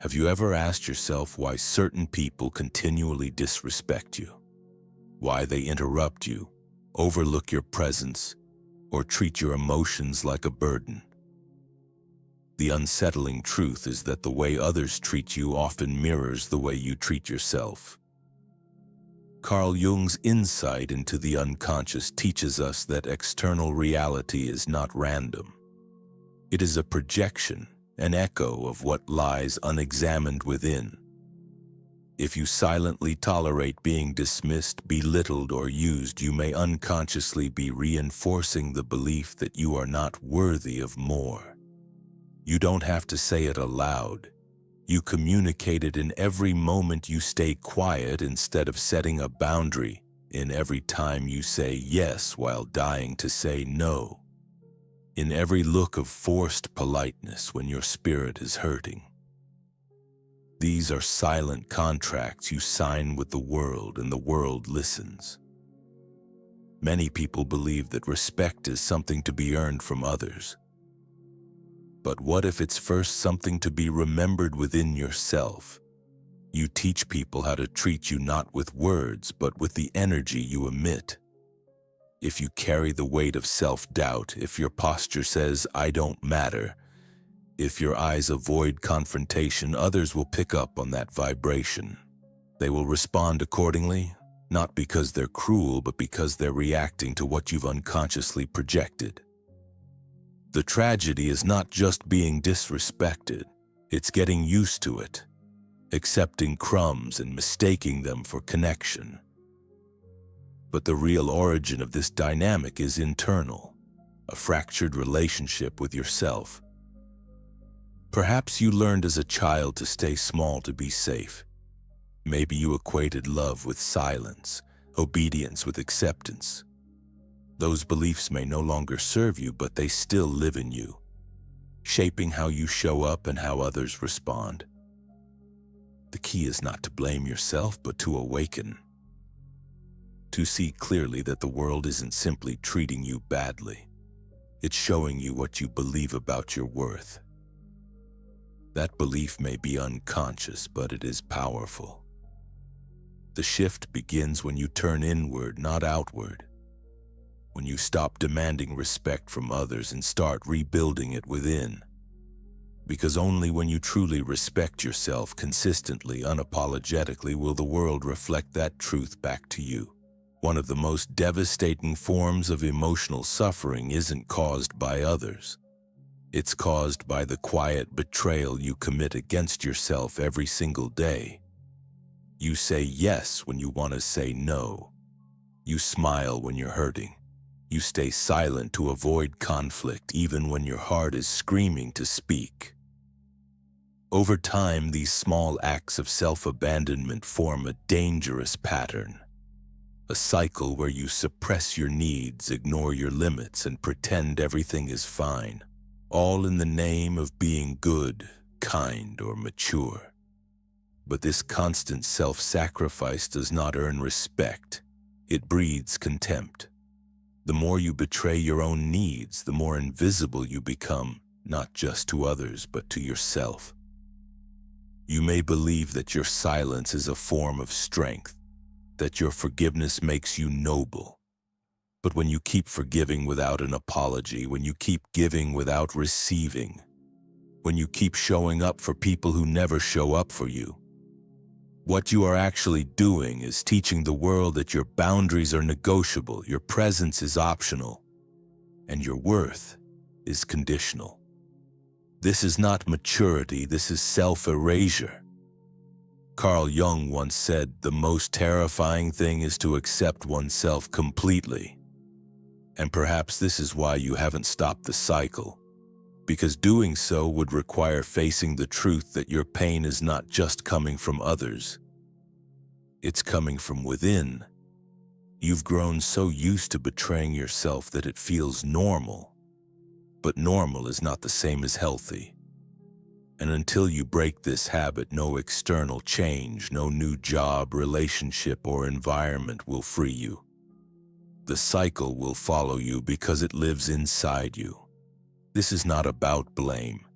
Have you ever asked yourself why certain people continually disrespect you? Why they interrupt you, overlook your presence, or treat your emotions like a burden? The unsettling truth is that the way others treat you often mirrors the way you treat yourself. Carl Jung's insight into the unconscious teaches us that external reality is not random. It is a projection, an echo of what lies unexamined within. If you silently tolerate being dismissed, belittled, or used, you may unconsciously be reinforcing the belief that you are not worthy of more. You don't have to say it aloud. You communicate it in every moment you stay quiet instead of setting a boundary, in every time you say yes while dying to say no, in every look of forced politeness when your spirit is hurting. These are silent contracts you sign with the world, and the world listens. Many people believe that respect is something to be earned from others. But what if it's first something to be remembered within yourself? You teach people how to treat you not with words, but with the energy you emit. If you carry the weight of self-doubt, if your posture says, "I don't matter," if your eyes avoid confrontation, others will pick up on that vibration. They will respond accordingly, not because they're cruel, but because they're reacting to what you've unconsciously projected. The tragedy is not just being disrespected, it's getting used to it, accepting crumbs and mistaking them for connection. But the real origin of this dynamic is internal, a fractured relationship with yourself. Perhaps you learned as a child to stay small to be safe. Maybe you equated love with silence, obedience with acceptance. Those beliefs may no longer serve you, but they still live in you, shaping how you show up and how others respond. The key is not to blame yourself, but to awaken. To see clearly that the world isn't simply treating you badly. It's showing you what you believe about your worth. That belief may be unconscious, but it is powerful. The shift begins when you turn inward, not outward. When you stop demanding respect from others and start rebuilding it within. Because only when you truly respect yourself consistently, unapologetically, will the world reflect that truth back to you. One of the most devastating forms of emotional suffering isn't caused by others. It's caused by the quiet betrayal you commit against yourself every single day. You say yes when you want to say no. You smile when you're hurting. You stay silent to avoid conflict, even when your heart is screaming to speak. Over time, these small acts of self-abandonment form a dangerous pattern. A cycle where you suppress your needs, ignore your limits, and pretend everything is fine, all in the name of being good, kind, or mature. But this constant self-sacrifice does not earn respect. It breeds contempt. The more you betray your own needs, the more invisible you become, not just to others, but to yourself. You may believe that your silence is a form of strength, that your forgiveness makes you noble. But when you keep forgiving without an apology, when you keep giving without receiving, when you keep showing up for people who never show up for you, what you are actually doing is teaching the world that your boundaries are negotiable, your presence is optional, and your worth is conditional. This is not maturity, this is self-erasure. Carl Jung once said, "The most terrifying thing is to accept oneself completely." And perhaps this is why you haven't stopped the cycle, because doing so would require facing the truth that your pain is not just coming from others. It's coming from within. You've grown so used to betraying yourself that it feels normal. But normal is not the same as healthy. And until you break this habit, no external change, no new job, relationship, or environment will free you. The cycle will follow you because it lives inside you. This is not about blame.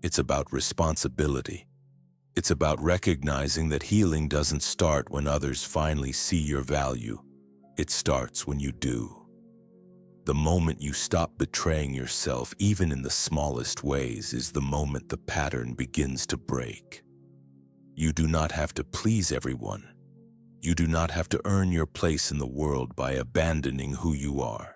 It's about responsibility. It's about recognizing that healing doesn't start when others finally see your value. It starts when you do. The moment you stop betraying yourself, even in the smallest ways, is the moment the pattern begins to break. You do not have to please everyone. You do not have to earn your place in the world by abandoning who you are.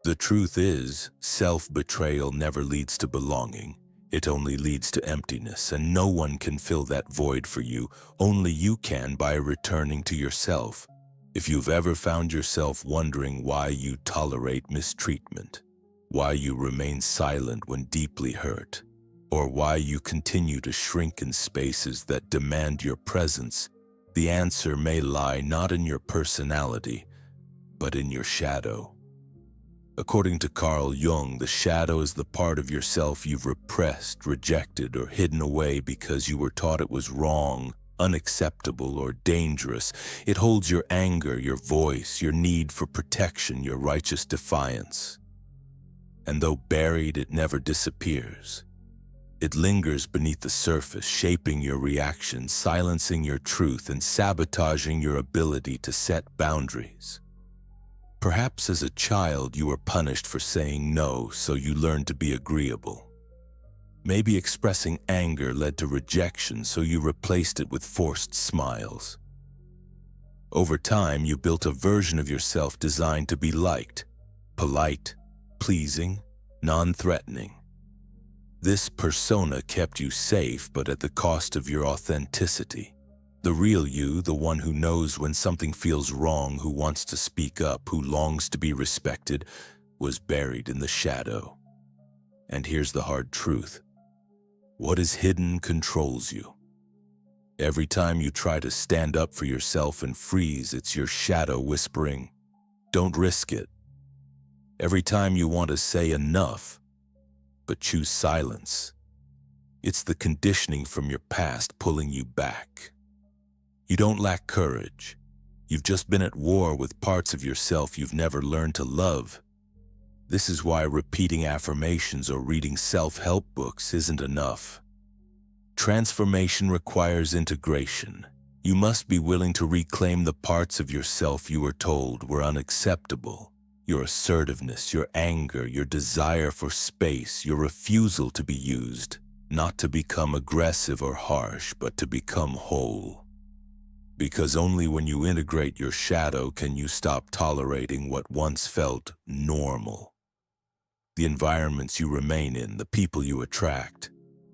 The truth is, self-betrayal never leads to belonging. It only leads to emptiness, and no one can fill that void for you. Only you can by returning to yourself. If you've ever found yourself wondering why you tolerate mistreatment, why you remain silent when deeply hurt, or why you continue to shrink in spaces that demand your presence, the answer may lie not in your personality, but in your shadow. According to Carl Jung, the shadow is the part of yourself you've repressed, rejected, or hidden away because you were taught it was wrong, unacceptable, or dangerous. It holds your anger, your voice, your need for protection, your righteous defiance. And though buried, it never disappears. It lingers beneath the surface, shaping your reactions, silencing your truth, and sabotaging your ability to set boundaries. Perhaps as a child you were punished for saying no, so you learned to be agreeable. Maybe expressing anger led to rejection, so you replaced it with forced smiles. Over time, you built a version of yourself designed to be liked, polite, pleasing, non-threatening. This persona kept you safe, but at the cost of your authenticity. The real you, the one who knows when something feels wrong, who wants to speak up, who longs to be respected, was buried in the shadow. And here's the hard truth. What is hidden controls you. Every time you try to stand up for yourself and freeze, it's your shadow whispering, "Don't risk it." Every time you want to say enough, but choose silence, it's the conditioning from your past pulling you back. You don't lack courage. You've just been at war with parts of yourself you've never learned to love. This is why repeating affirmations or reading self-help books isn't enough. Transformation requires integration. You must be willing to reclaim the parts of yourself you were told were unacceptable. Your assertiveness, your anger, your desire for space, your refusal to be used, not to become aggressive or harsh, but to become whole. Because only when you integrate your shadow can you stop tolerating what once felt normal. The environments you remain in, the people you attract,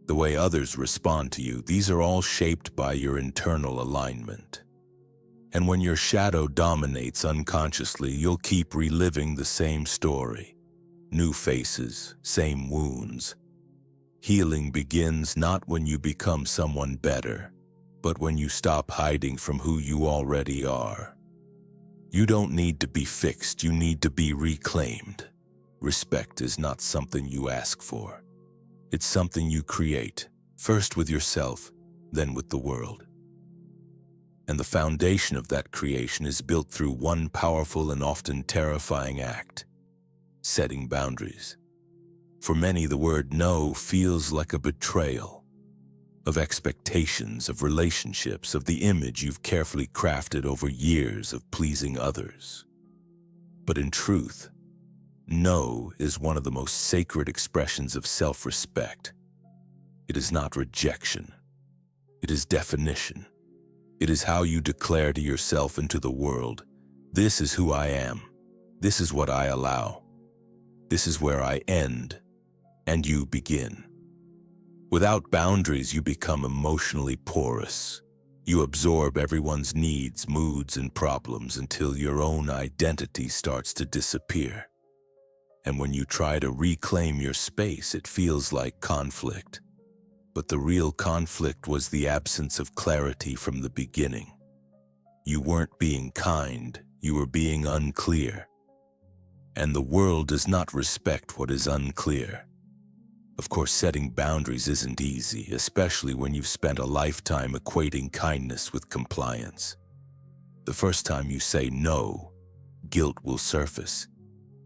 the way others respond to you, these are all shaped by your internal alignment. And when your shadow dominates unconsciously, you'll keep reliving the same story. New faces, same wounds. Healing begins not when you become someone better, but when you stop hiding from who you already are. You don't need to be fixed, you need to be reclaimed. Respect is not something you ask for. It's something you create, first with yourself, then with the world. And the foundation of that creation is built through one powerful and often terrifying act: setting boundaries. For many, the word no feels like a betrayal. Of expectations, of relationships, of the image you've carefully crafted over years of pleasing others. But in truth, no is one of the most sacred expressions of self-respect. It is not rejection. It is definition. It is how you declare to yourself and to the world, "This is who I am. This is what I allow. This is where I end, and you begin." Without boundaries, you become emotionally porous. You absorb everyone's needs, moods, and problems until your own identity starts to disappear. And when you try to reclaim your space, it feels like conflict. But the real conflict was the absence of clarity from the beginning. You weren't being kind, you were being unclear. And the world does not respect what is unclear. Of course, setting boundaries isn't easy, especially when you've spent a lifetime equating kindness with compliance. The first time you say no, guilt will surface.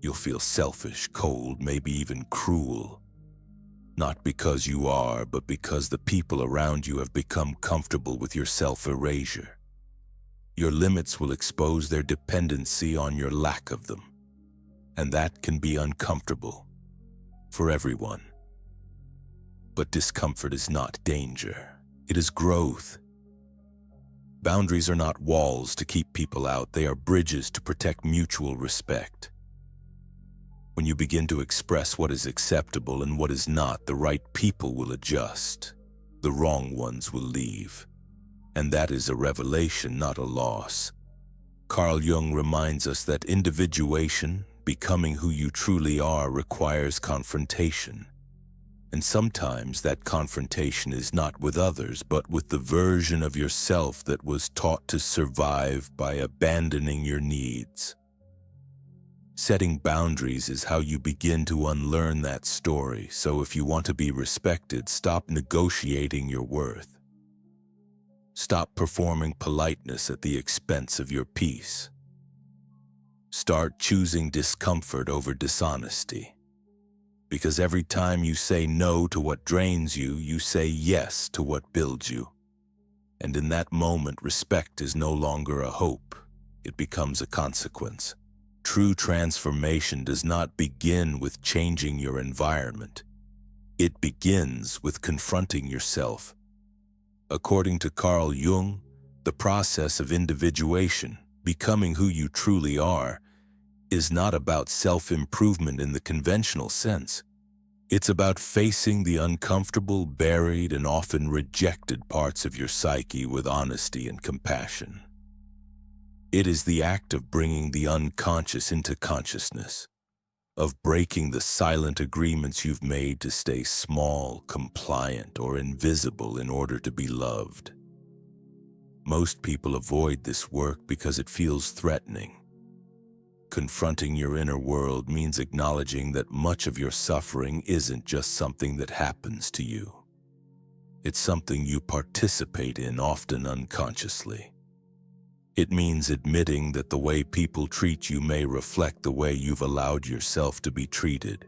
You'll feel selfish, cold, maybe even cruel. Not because you are, but because the people around you have become comfortable with your self-erasure. Your limits will expose their dependency on your lack of them, and that can be uncomfortable for everyone. But discomfort is not danger. It is growth. Boundaries are not walls to keep people out. They are bridges to protect mutual respect. When you begin to express what is acceptable and what is not, the right people will adjust. The wrong ones will leave. And that is a revelation, not a loss. Carl Jung reminds us that individuation, becoming who you truly are, requires confrontation. And sometimes that confrontation is not with others, but with the version of yourself that was taught to survive by abandoning your needs. Setting boundaries is how you begin to unlearn that story. So if you want to be respected, stop negotiating your worth. Stop performing politeness at the expense of your peace. Start choosing discomfort over dishonesty. Because every time you say no to what drains you, you say yes to what builds you. And in that moment, respect is no longer a hope. It becomes a consequence. True transformation does not begin with changing your environment. It begins with confronting yourself. According to Carl Jung, the process of individuation, becoming who you truly are, is not about self-improvement in the conventional sense. It's about facing the uncomfortable, buried, and often rejected parts of your psyche with honesty and compassion. It is the act of bringing the unconscious into consciousness, of breaking the silent agreements you've made to stay small, compliant, or invisible in order to be loved. Most people avoid this work because it feels threatening. Confronting your inner world means acknowledging that much of your suffering isn't just something that happens to you. It's something you participate in, often unconsciously. It means admitting that the way people treat you may reflect the way you've allowed yourself to be treated.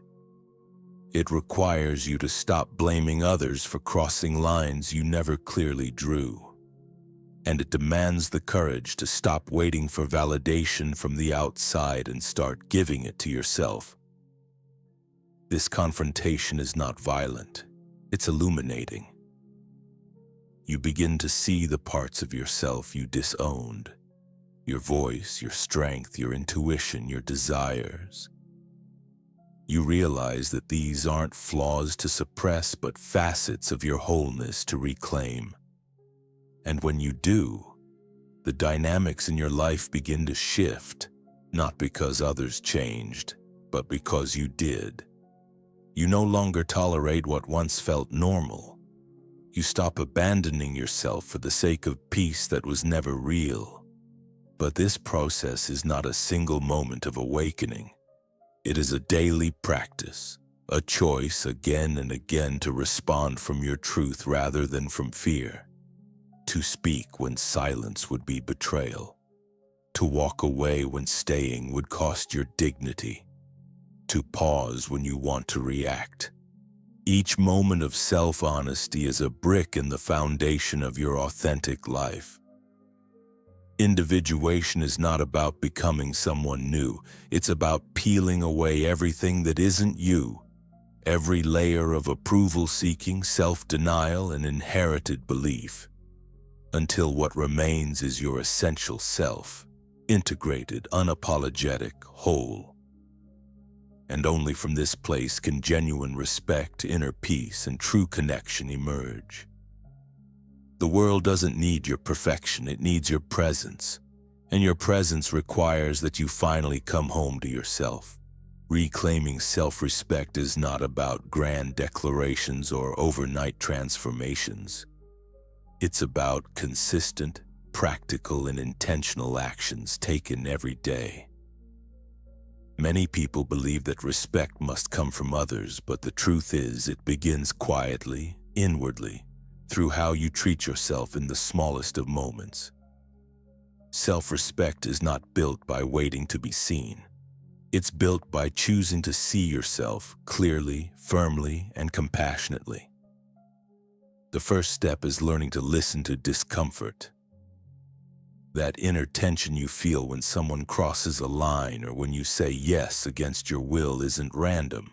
It requires you to stop blaming others for crossing lines you never clearly drew. And it demands the courage to stop waiting for validation from the outside and start giving it to yourself. This confrontation is not violent. It's illuminating. You begin to see the parts of yourself you disowned. Your voice, your strength, your intuition, your desires. You realize that these aren't flaws to suppress, but facets of your wholeness to reclaim. And when you do, the dynamics in your life begin to shift, not because others changed, but because you did. You no longer tolerate what once felt normal. You stop abandoning yourself for the sake of peace that was never real. But this process is not a single moment of awakening. It is a daily practice, a choice again and again to respond from your truth rather than from fear. To speak when silence would be betrayal. To walk away when staying would cost your dignity. To pause when you want to react. Each moment of self-honesty is a brick in the foundation of your authentic life. Individuation is not about becoming someone new. It's about peeling away everything that isn't you. Every layer of approval-seeking, self-denial, and inherited belief. Until what remains is your essential self, integrated, unapologetic, whole. And only from this place can genuine respect, inner peace, and true connection emerge. The world doesn't need your perfection, it needs your presence. And your presence requires that you finally come home to yourself. Reclaiming self-respect is not about grand declarations or overnight transformations. It's about consistent, practical, and intentional actions taken every day. Many people believe that respect must come from others, but the truth is it begins quietly, inwardly, through how you treat yourself in the smallest of moments. Self-respect is not built by waiting to be seen. It's built by choosing to see yourself clearly, firmly, and compassionately. The first step is learning to listen to discomfort. That inner tension you feel when someone crosses a line or when you say yes against your will isn't random.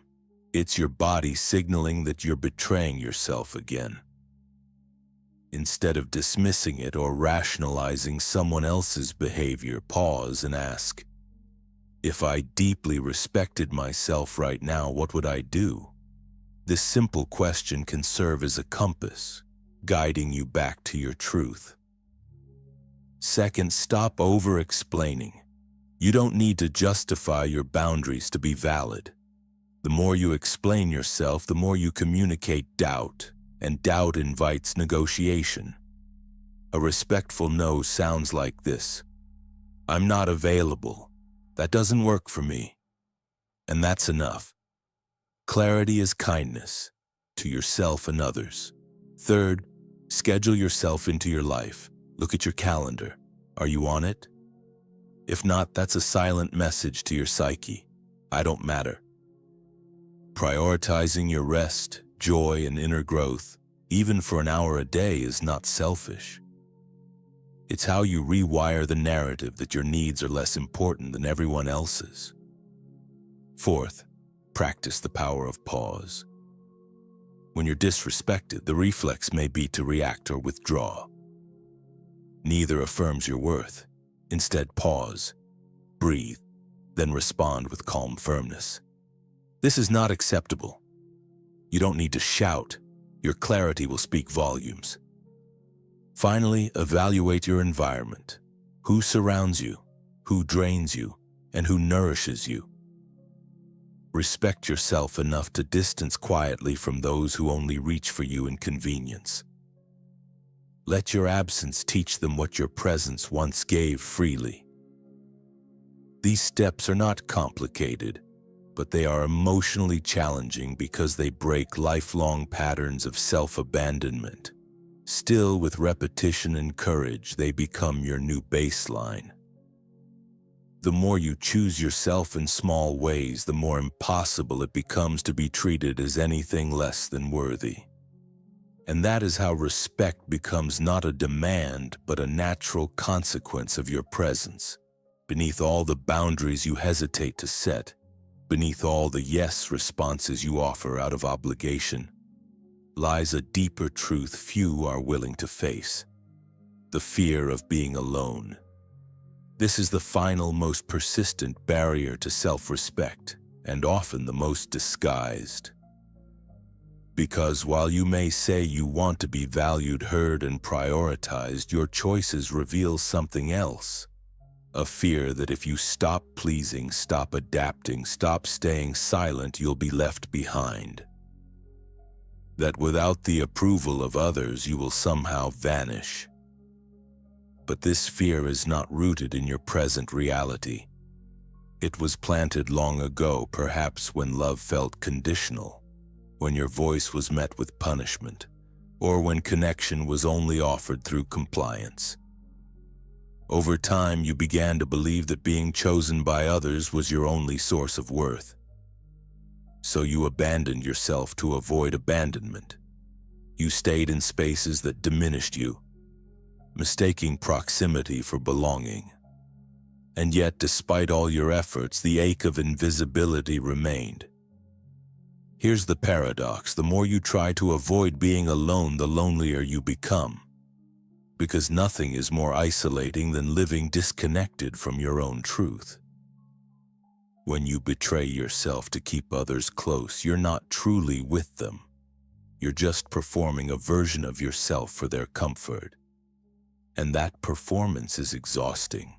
It's your body signaling that you're betraying yourself again. Instead of dismissing it or rationalizing someone else's behavior, pause and ask, if I deeply respected myself right now, what would I do? This simple question can serve as a compass, guiding you back to your truth. Second, stop over-explaining. You don't need to justify your boundaries to be valid. The more you explain yourself, the more you communicate doubt, and doubt invites negotiation. A respectful no sounds like this: I'm not available. That doesn't work for me. And that's enough. Clarity is kindness to yourself and others. Third, schedule yourself into your life. Look at your calendar. Are you on it? If not, that's a silent message to your psyche. I don't matter. Prioritizing your rest, joy, and inner growth, even for an hour a day, is not selfish. It's how you rewire the narrative that your needs are less important than everyone else's. Fourth, practice the power of pause. When you're disrespected, the reflex may be to react or withdraw. Neither affirms your worth. Instead, pause, breathe, then respond with calm firmness. This is not acceptable. You don't need to shout. Your clarity will speak volumes. Finally, evaluate your environment. Who surrounds you, who drains you, and who nourishes you. Respect yourself enough to distance quietly from those who only reach for you in convenience. Let your absence teach them what your presence once gave freely. These steps are not complicated, but they are emotionally challenging because they break lifelong patterns of self-abandonment. Still, with repetition and courage, they become your new baseline. The more you choose yourself in small ways, the more impossible it becomes to be treated as anything less than worthy. And that is how respect becomes not a demand, but a natural consequence of your presence. Beneath all the boundaries you hesitate to set, beneath all the yes responses you offer out of obligation, lies a deeper truth few are willing to face: the fear of being alone. This is the final, most persistent barrier to self-respect, and often the most disguised. Because while you may say you want to be valued, heard, and prioritized, your choices reveal something else. A fear that if you stop pleasing, stop adapting, stop staying silent, you'll be left behind. That without the approval of others, you will somehow vanish. But this fear is not rooted in your present reality. It was planted long ago, perhaps when love felt conditional, when your voice was met with punishment, or when connection was only offered through compliance. Over time, you began to believe that being chosen by others was your only source of worth. So you abandoned yourself to avoid abandonment. You stayed in spaces that diminished you, mistaking proximity for belonging. And yet, despite all your efforts, the ache of invisibility remained. Here's the paradox: the more you try to avoid being alone, the lonelier you become. Because nothing is more isolating than living disconnected from your own truth. When you betray yourself to keep others close, you're not truly with them. You're just performing a version of yourself for their comfort. And that performance is exhausting.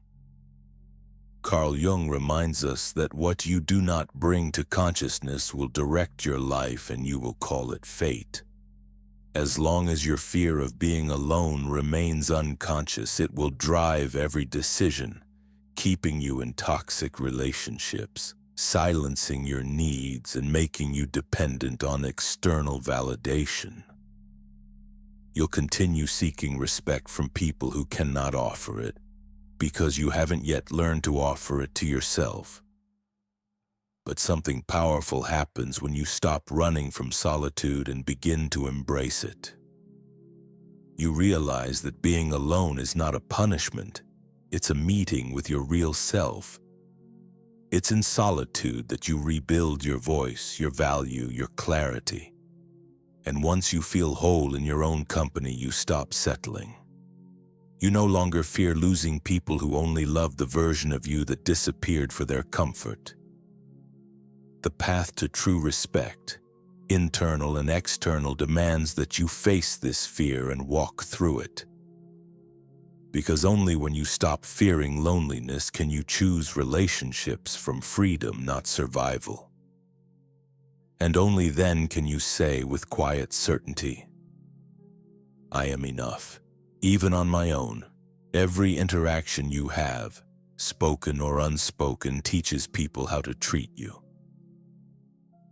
Carl Jung reminds us that what you do not bring to consciousness will direct your life, and you will call it fate. As long as your fear of being alone remains unconscious, it will drive every decision, keeping you in toxic relationships, silencing your needs, and making you dependent on external validation. You'll continue seeking respect from people who cannot offer it, because you haven't yet learned to offer it to yourself. But something powerful happens when you stop running from solitude and begin to embrace it. You realize that being alone is not a punishment, it's a meeting with your real self. It's in solitude that you rebuild your voice, your value, your clarity. And once you feel whole in your own company, you stop settling. You no longer fear losing people who only love the version of you that disappeared for their comfort. The path to true respect, internal and external, demands that you face this fear and walk through it. Because only when you stop fearing loneliness can you choose relationships from freedom, not survival. And only then can you say with quiet certainty, I am enough, even on my own. Every interaction you have, spoken or unspoken, teaches people how to treat you.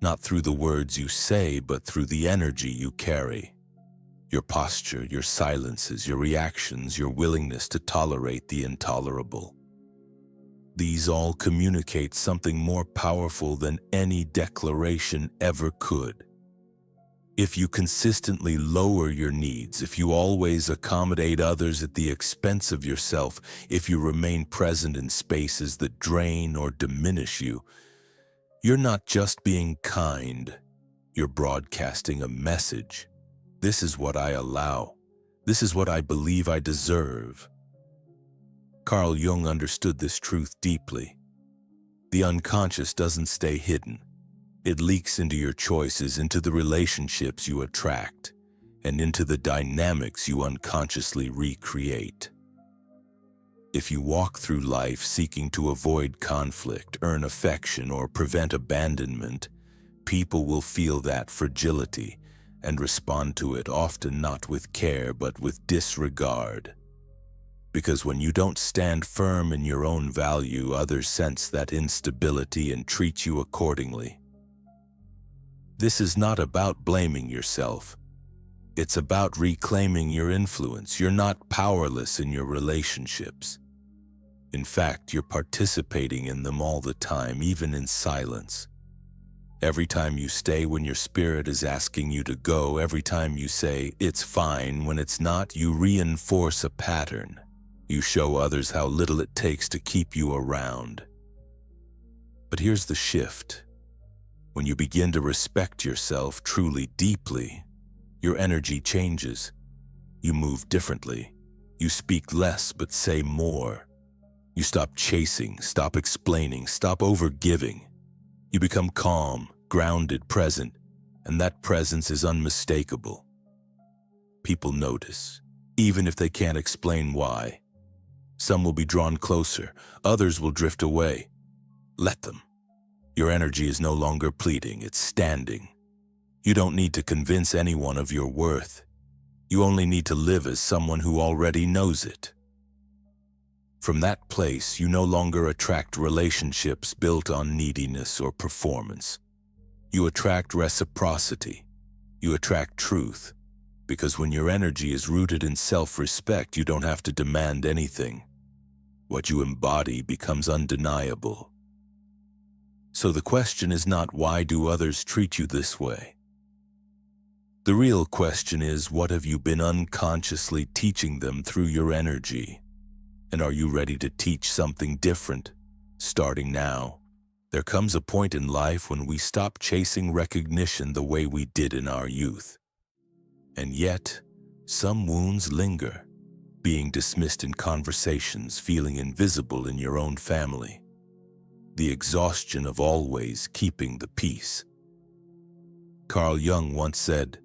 Not through the words you say, but through the energy you carry. Your posture, your silences, your reactions, your willingness to tolerate the intolerable. These all communicate something more powerful than any declaration ever could. If you consistently lower your needs, if you always accommodate others at the expense of yourself, if you remain present in spaces that drain or diminish you, you're not just being kind, you're broadcasting a message. This is what I allow. This is what I believe I deserve. Carl Jung understood this truth deeply. The unconscious doesn't stay hidden. It leaks into your choices, into the relationships you attract, and into the dynamics you unconsciously recreate. If you walk through life seeking to avoid conflict, earn affection, or prevent abandonment, people will feel that fragility and respond to it, often not with care but with disregard. Because when you don't stand firm in your own value, others sense that instability and treat you accordingly. This is not about blaming yourself. It's about reclaiming your influence. You're not powerless in your relationships. In fact, you're participating in them all the time, even in silence. Every time you stay when your spirit is asking you to go, every time you say, it's fine, when it's not, you reinforce a pattern. You show others how little it takes to keep you around. But here's the shift. When you begin to respect yourself truly, deeply, your energy changes. You move differently. You speak less but say more. You stop chasing, stop explaining, stop overgiving. You become calm, grounded, present, and that presence is unmistakable. People notice, even if they can't explain why. Some will be drawn closer, others will drift away. Let them. Your energy is no longer pleading, it's standing. You don't need to convince anyone of your worth. You only need to live as someone who already knows it. From that place, you no longer attract relationships built on neediness or performance. You attract reciprocity. You attract truth. Because when your energy is rooted in self-respect, you don't have to demand anything. What you embody becomes undeniable. So the question is not, why do others treat you this way? The real question is, what have you been unconsciously teaching them through your energy? And are you ready to teach something different? Starting now, there comes a point in life when we stop chasing recognition the way we did in our youth. And yet, some wounds linger, being dismissed in conversations, feeling invisible in your own family. The exhaustion of always keeping the peace. Carl Jung once said,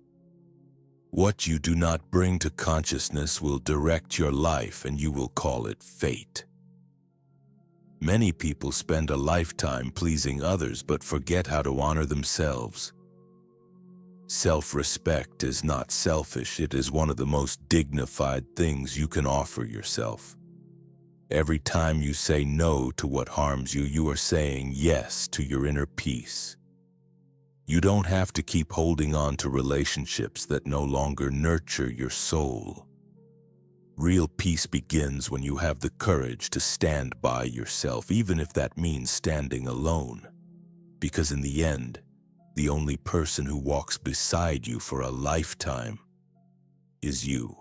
"What you do not bring to consciousness will direct your life, and you will call it fate." Many people spend a lifetime pleasing others but forget how to honor themselves. Self-respect is not selfish, it is one of the most dignified things you can offer yourself. Every time you say no to what harms you, you are saying yes to your inner peace. You don't have to keep holding on to relationships that no longer nurture your soul. Real peace begins when you have the courage to stand by yourself, even if that means standing alone. Because in the end, the only person who walks beside you for a lifetime is you.